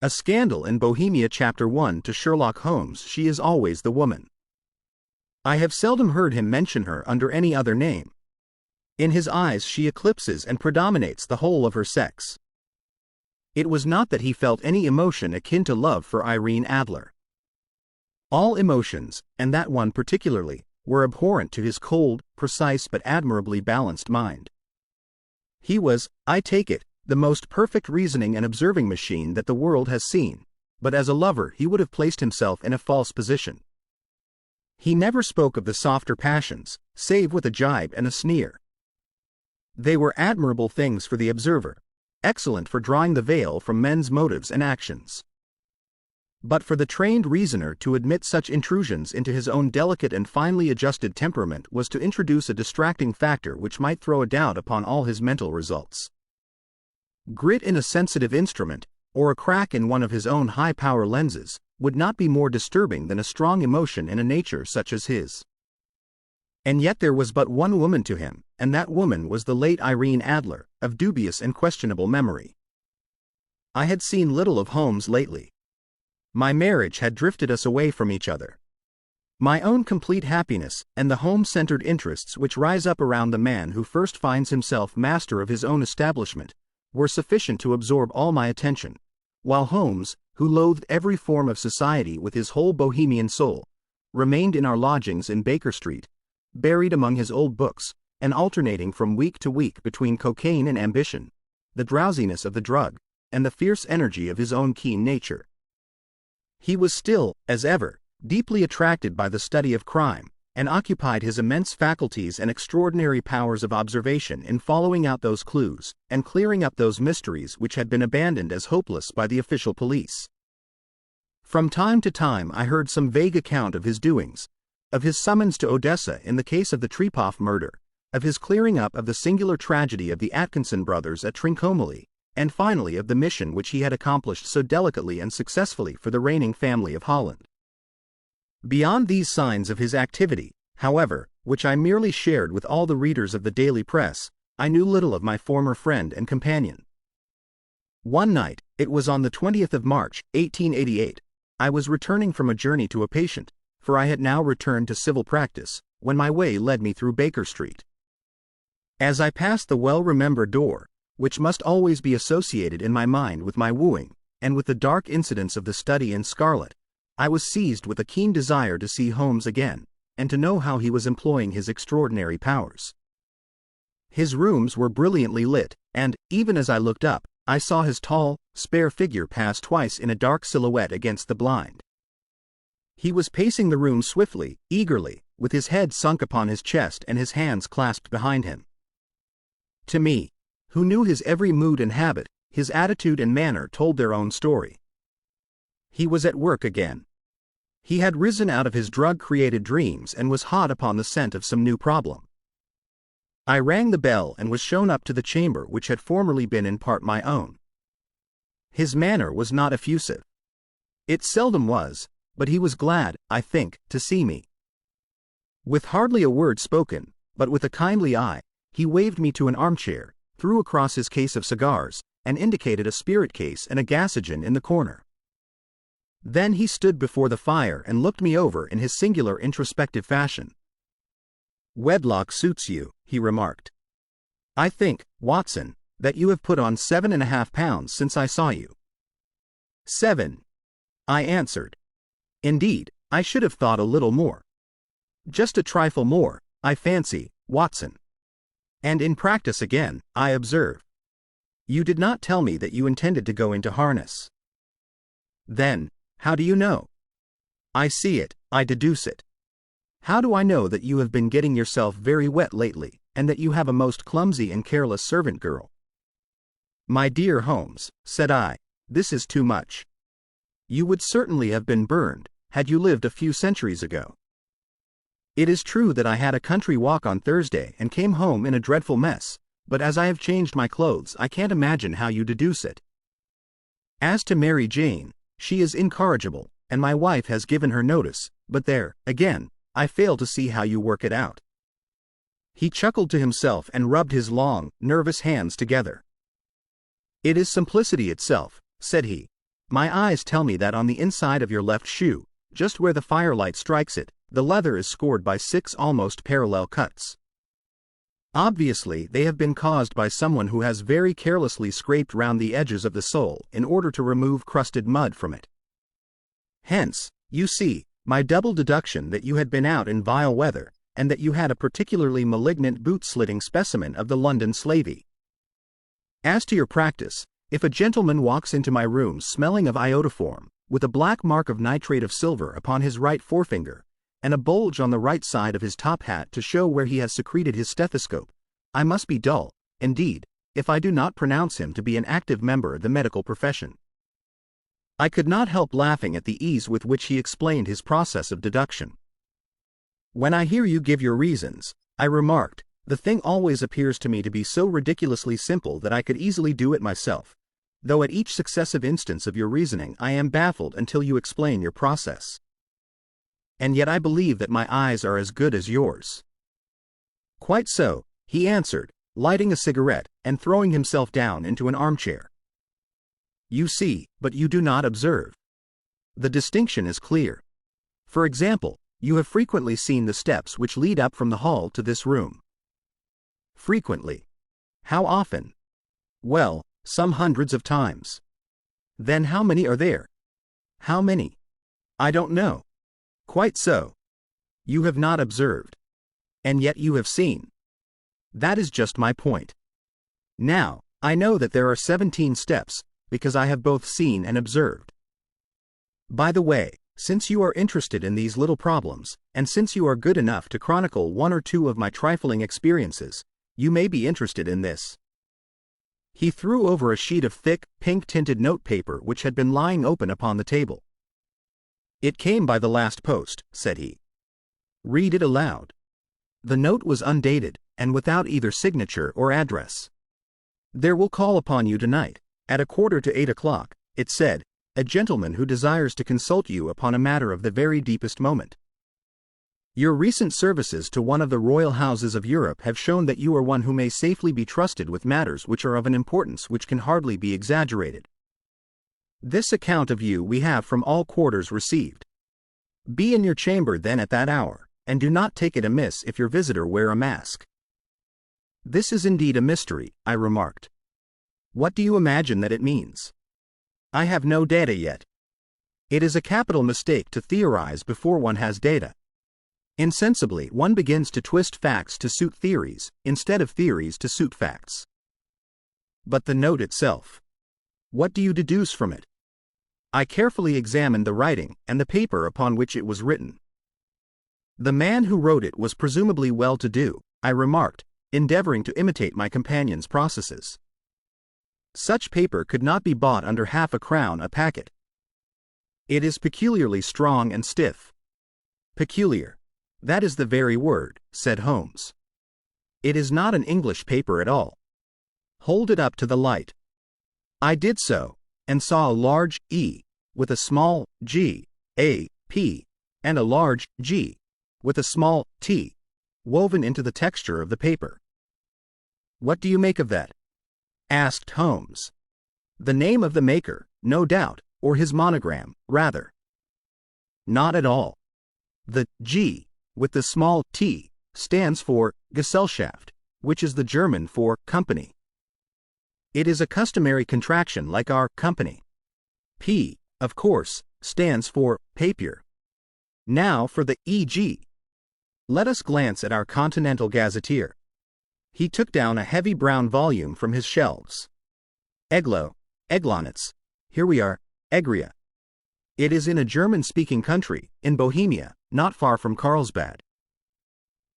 A scandal in Bohemia Chapter 1 to Sherlock Holmes. She is always the woman. I have seldom heard him mention her under any other name. In his eyes she eclipses and predominates the whole of her sex. It was not that he felt any emotion akin to love for Irene Adler. All emotions, and that one particularly, were abhorrent to his cold, precise but admirably balanced mind. He was, I take it, the most perfect reasoning and observing machine that the world has seen, but as a lover he would have placed himself in a false position. He never spoke of the softer passions, save with a jibe and a sneer. They were admirable things for the observer, excellent for drawing the veil from men's motives and actions. But for the trained reasoner to admit such intrusions into his own delicate and finely adjusted temperament was to introduce a distracting factor which might throw a doubt upon all his mental results. Grit in a sensitive instrument, or a crack in one of his own high-power lenses, would not be more disturbing than a strong emotion in a nature such as his. And yet there was but one woman to him, and that woman was the late Irene Adler, of dubious and questionable memory. I had seen little of Holmes lately. My marriage had drifted us away from each other. My own complete happiness, and the home-centered interests which rise up around the man who first finds himself master of his own establishment, were sufficient to absorb all my attention, while Holmes, who loathed every form of society with his whole Bohemian soul, remained in our lodgings in Baker Street, buried among his old books, and alternating from week to week between cocaine and ambition, the drowsiness of the drug, and the fierce energy of his own keen nature. He was still, as ever, deeply attracted by the study of crime, and occupied his immense faculties and extraordinary powers of observation in following out those clues, and clearing up those mysteries which had been abandoned as hopeless by the official police. From time to time I heard some vague account of his doings, of his summons to Odessa in the case of the Trepoff murder, of his clearing up of the singular tragedy of the Atkinson brothers at Trincomalee, and finally of the mission which he had accomplished so delicately and successfully for the reigning family of Holland. Beyond these signs of his activity, however, which I merely shared with all the readers of the daily press, I knew little of my former friend and companion. One night, it was on the 20th of March, 1888, I was returning from a journey to a patient, for I had now returned to civil practice, when my way led me through Baker Street. As I passed the well-remembered door, which must always be associated in my mind with my wooing, and with the dark incidents of the study in scarlet, I was seized with a keen desire to see Holmes again, and to know how he was employing his extraordinary powers. His rooms were brilliantly lit, and, even as I looked up, I saw his tall, spare figure pass twice in a dark silhouette against the blind. He was pacing the room swiftly, eagerly, with his head sunk upon his chest and his hands clasped behind him. To me, who knew his every mood and habit, his attitude and manner told their own story. He was at work again. He had risen out of his drug-created dreams and was hot upon the scent of some new problem. I rang the bell and was shown up to the chamber which had formerly been in part my own. His manner was not effusive. It seldom was, but he was glad, I think, to see me. With hardly a word spoken, but with a kindly eye, he waved me to an armchair, threw across his case of cigars, and indicated a spirit case and a gasogen in the corner. Then he stood before the fire and looked me over in his singular introspective fashion. "Wedlock suits you," he remarked. "I think, Watson, that you have put on 7.5 pounds since I saw you." "7," I answered. "Indeed, I should have thought a little more." "Just a trifle more, I fancy, Watson." And in practice again, I observe. "You did not tell me that you intended to go into harness." "Then, how do you know?" "I see it, I deduce it." "How do I know that you have been getting yourself very wet lately, and that you have a most clumsy and careless servant girl?" "My dear Holmes," said I, "this is too much. You would certainly have been burned, had you lived a few centuries ago. It is true that I had a country walk on Thursday and came home in a dreadful mess, but as I have changed my clothes I can't imagine how you deduce it. As to Mary Jane, she is incorrigible, and my wife has given her notice, but there, again, I fail to see how you work it out." He chuckled to himself and rubbed his long, nervous hands together. "It is simplicity itself," said he. My eyes tell me that on the inside of your left shoe, just where the firelight strikes it, the leather is scored by 6 almost parallel cuts. Obviously, they have been caused by someone who has very carelessly scraped round the edges of the sole in order to remove crusted mud from it. Hence, you see, my double deduction that you had been out in vile weather, and that you had a particularly malignant boot-slitting specimen of the London slavey. As to your practice, if a gentleman walks into my room smelling of iodoform, with a black mark of nitrate of silver upon his right forefinger, and a bulge on the right side of his top hat to show where he has secreted his stethoscope, I must be dull, indeed, if I do not pronounce him to be an active member of the medical profession. I could not help laughing at the ease with which he explained his process of deduction. When I hear you give your reasons, I remarked, the thing always appears to me to be so ridiculously simple that I could easily do it myself, though at each successive instance of your reasoning I am baffled until you explain your process. And yet I believe that my eyes are as good as yours. Quite so, he answered, lighting a cigarette and throwing himself down into an armchair. You see, but you do not observe. The distinction is clear. For example, you have frequently seen the steps which lead up from the hall to this room. Frequently. How often? Well, some hundreds of times. Then how many are there? How many? I don't know. Quite so. You have not observed. And yet you have seen. That is just my point. Now, I know that there are 17 steps, because I have both seen and observed. By the way, since you are interested in these little problems, and since you are good enough to chronicle 1 or 2 of my trifling experiences, you may be interested in this. He threw over a sheet of thick, pink-tinted notepaper which had been lying open upon the table. It came by the last post, said he. Read it aloud. The note was undated, and without either signature or address. There will call upon you tonight, at 7:45, it said, a gentleman who desires to consult you upon a matter of the very deepest moment. Your recent services to one of the royal houses of Europe have shown that you are one who may safely be trusted with matters which are of an importance which can hardly be exaggerated. This account of you we have from all quarters received. Be in your chamber then at that hour, and do not take it amiss if your visitor wear a mask. This is indeed a mystery, I remarked. What do you imagine that it means? I have no data yet. It is a capital mistake to theorize before one has data. Insensibly, one begins to twist facts to suit theories, instead of theories to suit facts. But the note itself. What do you deduce from it? I carefully examined the writing and the paper upon which it was written. The man who wrote it was presumably well-to-do, I remarked, endeavoring to imitate my companion's processes. Such paper could not be bought under half a crown a packet. It is peculiarly strong and stiff. Peculiar. That is the very word, said Holmes. It is not an English paper at all. Hold it up to the light. I did so, and saw a large E, with a small g, a, p, and a large G, with a small t, woven into the texture of the paper. What do you make of that? Asked Holmes. The name of the maker, no doubt, or his monogram, rather. Not at all. The G, with the small t, stands for Gesellschaft, which is the German for company. It is a customary contraction like our company. P, of course, stands for Papier. Now for the E.G. Let us glance at our Continental Gazetteer. He took down a heavy brown volume from his shelves. Eglo, Eglonitz. Here we are, Egria. It is in a German-speaking country, in Bohemia, not far from Carlsbad.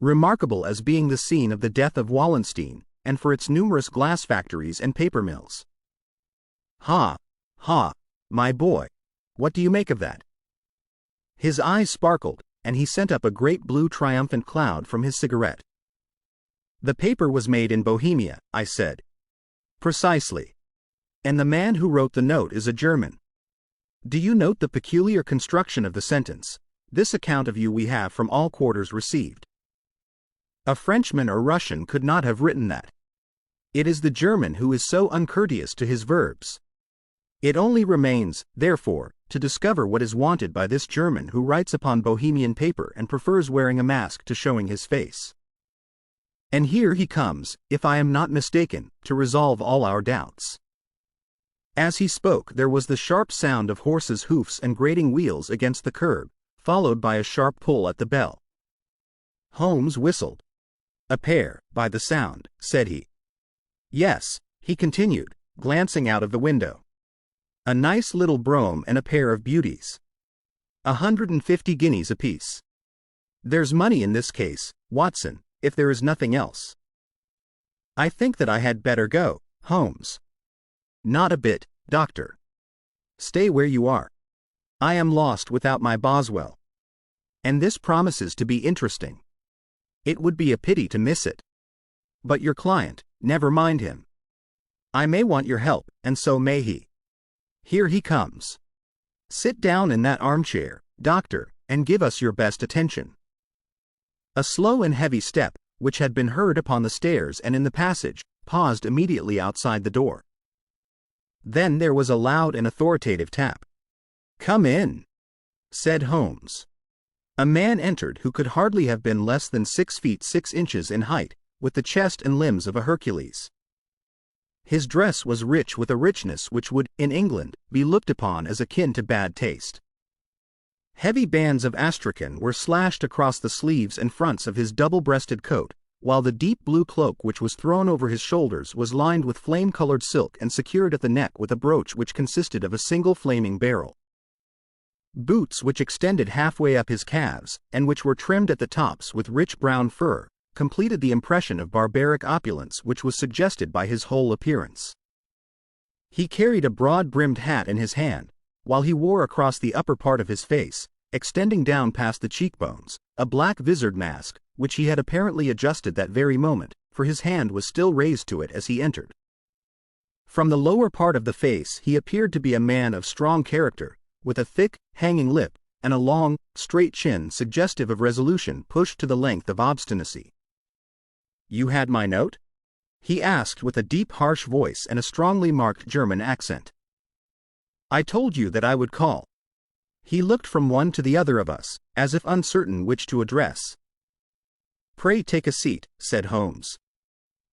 Remarkable as being the scene of the death of Wallenstein, and for its numerous glass factories and paper mills. Ha, my boy, what do you make of that? His eyes sparkled, and he sent up a great blue triumphant cloud from his cigarette. The paper was made in Bohemia, I said. Precisely. And the man who wrote the note is a German. Do you note the peculiar construction of the sentence? This account of you we have from all quarters received. A Frenchman or Russian could not have written that. It is the German who is so uncourteous to his verbs. It only remains, therefore, to discover what is wanted by this German who writes upon Bohemian paper and prefers wearing a mask to showing his face. And here he comes, if I am not mistaken, to resolve all our doubts." As he spoke, there was the sharp sound of horses' hoofs and grating wheels against the curb, followed by a sharp pull at the bell. Holmes whistled. "A pair, by the sound," said he. "Yes," he continued, glancing out of the window. "A nice little brougham and a pair of beauties. 150 guineas apiece. There's money in this case, Watson, if there is nothing else." "I think that I had better go, Holmes." "Not a bit, Doctor. Stay where you are. I am lost without my Boswell. And this promises to be interesting. It would be a pity to miss it. But your client, never mind him. I may want your help, and so may he. Here he comes. Sit down in that armchair, Doctor, and give us your best attention." A slow and heavy step, which had been heard upon the stairs and in the passage, paused immediately outside the door. Then there was a loud and authoritative tap. "Come in," said Holmes. A man entered who could hardly have been less than 6 feet 6 inches in height, with the chest and limbs of a Hercules. His dress was rich with a richness which would, in England, be looked upon as akin to bad taste. Heavy bands of astrakhan were slashed across the sleeves and fronts of his double-breasted coat, while the deep blue cloak which was thrown over his shoulders was lined with flame-colored silk and secured at the neck with a brooch which consisted of a single flaming barrel. Boots which extended halfway up his calves, and which were trimmed at the tops with rich brown fur, completed the impression of barbaric opulence which was suggested by his whole appearance. He carried a broad-brimmed hat in his hand, while he wore across the upper part of his face, extending down past the cheekbones, a black visored mask, which he had apparently adjusted that very moment, for his hand was still raised to it as he entered. From the lower part of the face he appeared to be a man of strong character, with a thick, hanging lip, and a long, straight chin suggestive of resolution pushed to the length of obstinacy. "You had my note?" he asked with a deep harsh voice and a strongly marked German accent. "I told you that I would call." He looked from one to the other of us, as if uncertain which to address. "Pray take a seat," said Holmes.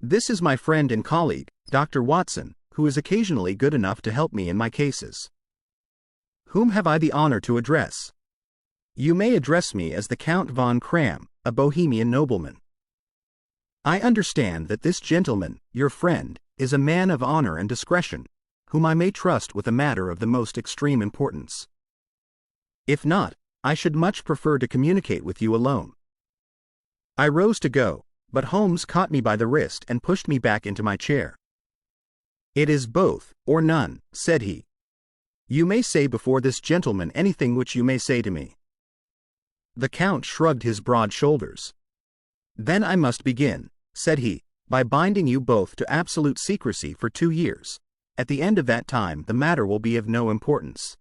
"This is my friend and colleague, Dr. Watson, who is occasionally good enough to help me in my cases. Whom have I the honor to address?" "You may address me as the Count von Kram, a Bohemian nobleman. I understand that this gentleman, your friend, is a man of honor and discretion, whom I may trust with a matter of the most extreme importance. If not, I should much prefer to communicate with you alone." I rose to go, but Holmes caught me by the wrist and pushed me back into my chair. "It is both, or none," said he. "You may say before this gentleman anything which you may say to me." The Count shrugged his broad shoulders. "Then I must begin," said he, "by binding you both to absolute secrecy for 2 years. At the end of that time the matter will be of no importance.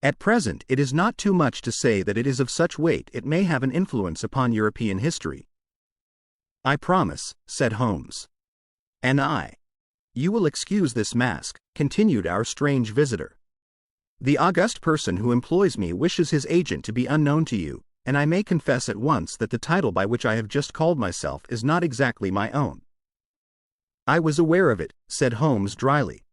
At present it is not too much to say that it is of such weight it may have an influence upon European history." "I promise," said Holmes. "And I. You will excuse this mask," continued our strange visitor. "The august person who employs me wishes his agent to be unknown to you, and I may confess at once that the title by which I have just called myself is not exactly my own." "I was aware of it," said Holmes dryly.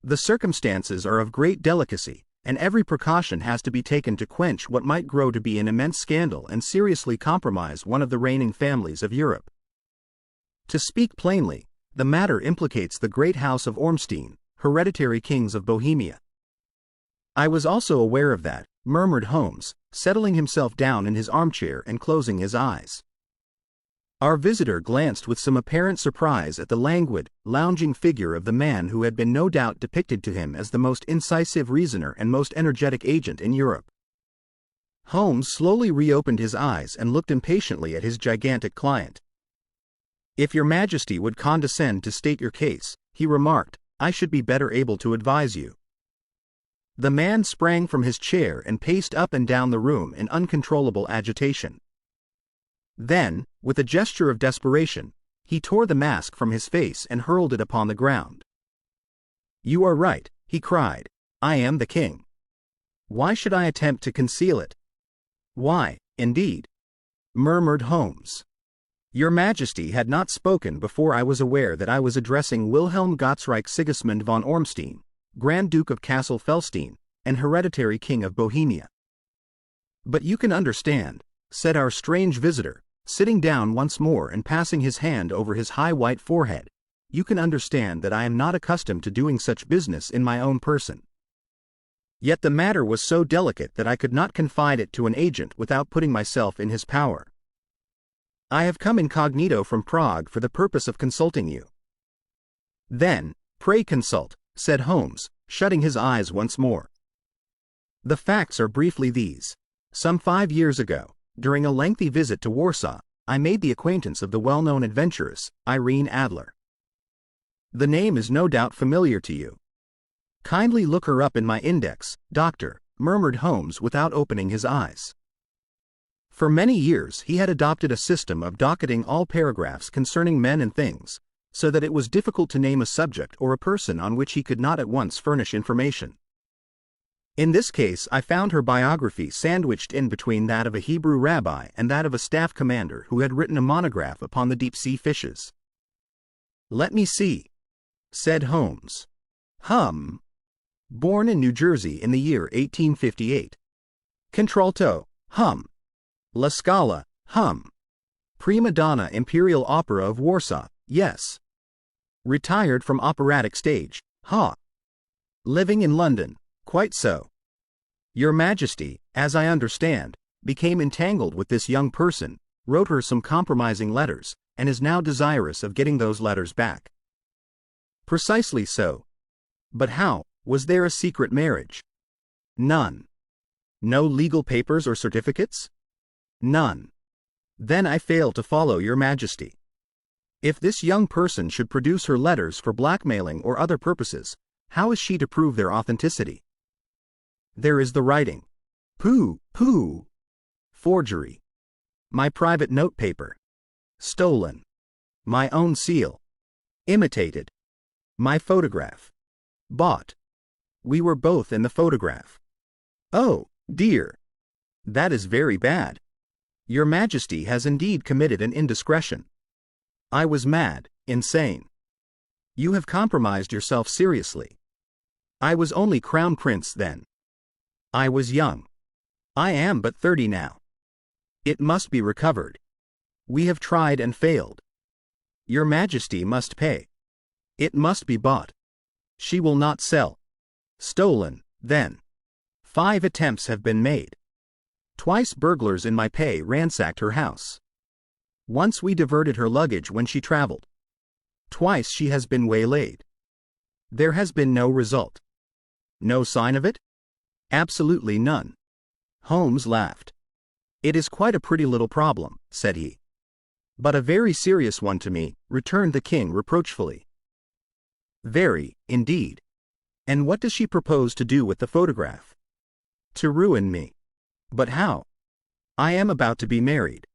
"The circumstances are of great delicacy, and every precaution has to be taken to quench what might grow to be an immense scandal and seriously compromise one of the reigning families of Europe. To speak plainly, the matter implicates the great house of Ormstein, hereditary kings of Bohemia." "I was also aware of that," murmured Holmes, settling himself down in his armchair and closing his eyes. Our visitor glanced with some apparent surprise at the languid, lounging figure of the man who had been no doubt depicted to him as the most incisive reasoner and most energetic agent in Europe. Holmes slowly reopened his eyes and looked impatiently at his gigantic client. "If your Majesty would condescend to state your case," he remarked, "I should be better able to advise you." The man sprang from his chair and paced up and down the room in uncontrollable agitation. Then, with a gesture of desperation, he tore the mask from his face and hurled it upon the ground. "You are right," he cried. "I am the king. Why should I attempt to conceal it?" "Why, indeed?" murmured Holmes. "Your Majesty had not spoken before I was aware that I was addressing Wilhelm Gottsreich Sigismund von Ormstein, Grand Duke of Kassel-Felstein, and hereditary King of Bohemia." "But you can understand," said our strange visitor, sitting down once more and passing his hand over his high white forehead, "you can understand that I am not accustomed to doing such business in my own person." Yet the matter was so delicate that I could not confide it to an agent without putting myself in his power. "I have come incognito from Prague for the purpose of consulting you." "Then, pray consult," said Holmes, shutting his eyes once more. "The facts are briefly these. Some 5 years ago, during a lengthy visit to Warsaw, I made the acquaintance of the well-known adventuress, Irene Adler. The name is no doubt familiar to you. Kindly look her up in my index, doctor," murmured Holmes without opening his eyes. For many years he had adopted a system of docketing all paragraphs concerning men and things, so that it was difficult to name a subject or a person on which he could not at once furnish information. In this case I found her biography sandwiched in between that of a Hebrew rabbi and that of a staff commander who had written a monograph upon the deep-sea fishes. "Let me see," said Holmes. Born in New Jersey in the year 1858. Contralto, La Scala, Prima donna Imperial Opera of Warsaw, yes. Retired from operatic stage, Living in London, quite so. Your Majesty, as I understand, became entangled with this young person, wrote her some compromising letters, and is now desirous of getting those letters back." "Precisely so. But how? Was there a secret marriage?" "None." "No legal papers or certificates?" "None." "Then I fail to follow your Majesty. If this young person should produce her letters for blackmailing or other purposes, how is she to prove their authenticity?" "There is the writing." Pooh! "Forgery." "My private notepaper." "Stolen." "My own seal." "Imitated." "My photograph." "Bought." "We were both in the photograph." "Oh, dear! That is very bad. Your Majesty has indeed committed an indiscretion." "I was mad, insane." "You have compromised yourself seriously." "I was only Crown Prince then." "I was young." "I am but 30 now." "It must be recovered." "We have tried and failed." "Your Majesty must pay." "It must be bought." "She will not sell." "Stolen, then." 5 attempts have been made. Twice burglars in my pay ransacked her house. Once we diverted her luggage when she traveled. Twice she has been waylaid. There has been no result. "No sign of it?" "Absolutely none." Holmes laughed. "It is quite a pretty little problem," said he. "But a very serious one to me," returned the king reproachfully. "Very, indeed. And what does she propose to do with the photograph?" "To ruin me." "But how?" "I am about to be married."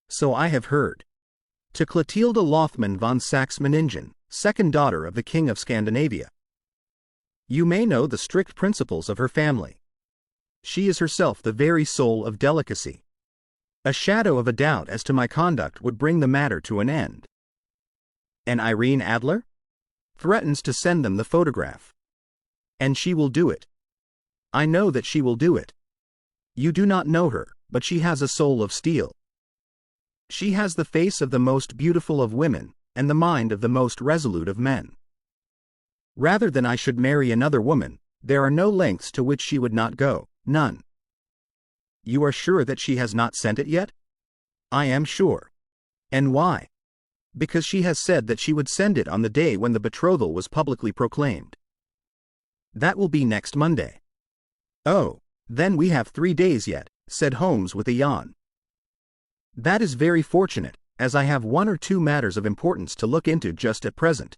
"So I have heard. To Clotilde Lothman von Saxe-Meiningen, second daughter of the King of Scandinavia. You may know the strict principles of her family. She is herself the very soul of delicacy. A shadow of a doubt as to my conduct would bring the matter to an end." "And Irene Adler?" "Threatens to send them the photograph." "And she will do it." "I know that she will do it." "You do not know her, but she has a soul of steel. She has the face of the most beautiful of women, and the mind of the most resolute of men. Rather than I should marry another woman, there are no lengths to which she would not go, none." "You are sure that she has not sent it yet?" "I am sure." "And why?" "Because she has said that she would send it on the day when the betrothal was publicly proclaimed." "That will be next Monday." "Oh, then we have 3 days yet," said Holmes with a yawn. "That is very fortunate, as I have 1 or 2 matters of importance to look into just at present."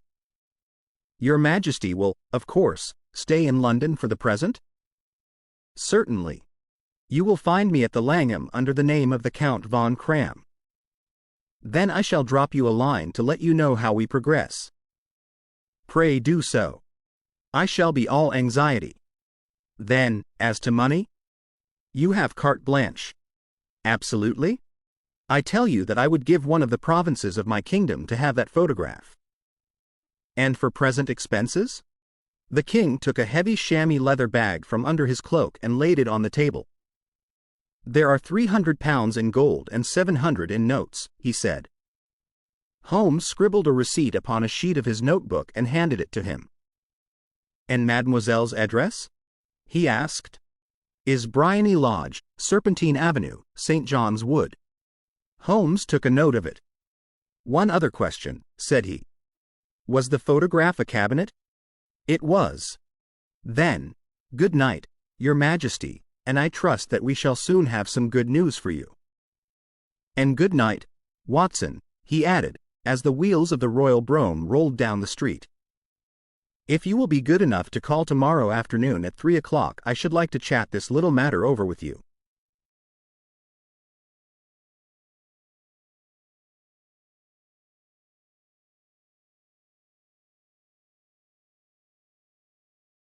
"Your Majesty will, of course, stay in London for the present?" "Certainly. You will find me at the Langham under the name of the Count von Cram." "Then I shall drop you a line to let you know how we progress." "Pray do so." I shall be all anxiety. Then, as to money? You have carte blanche. Absolutely? I tell you that I would give one of the provinces of my kingdom to have that photograph. And for present expenses? The king took a heavy chamois leather bag from under his cloak and laid it on the table. There are £300 in gold and 700 in notes, he said. Holmes scribbled a receipt upon a sheet of his notebook and handed it to him. And mademoiselle's address? He asked. Is Briony Lodge, Serpentine Avenue, St. John's Wood. Holmes took a note of it. One other question, said he. Was the photograph a cabinet? It was. Then, good night, Your Majesty, and I trust that we shall soon have some good news for you. And good night, Watson, he added, as the wheels of the royal brougham rolled down the street. If you will be good enough to call tomorrow afternoon at 3 o'clock, I should like to chat this little matter over with you.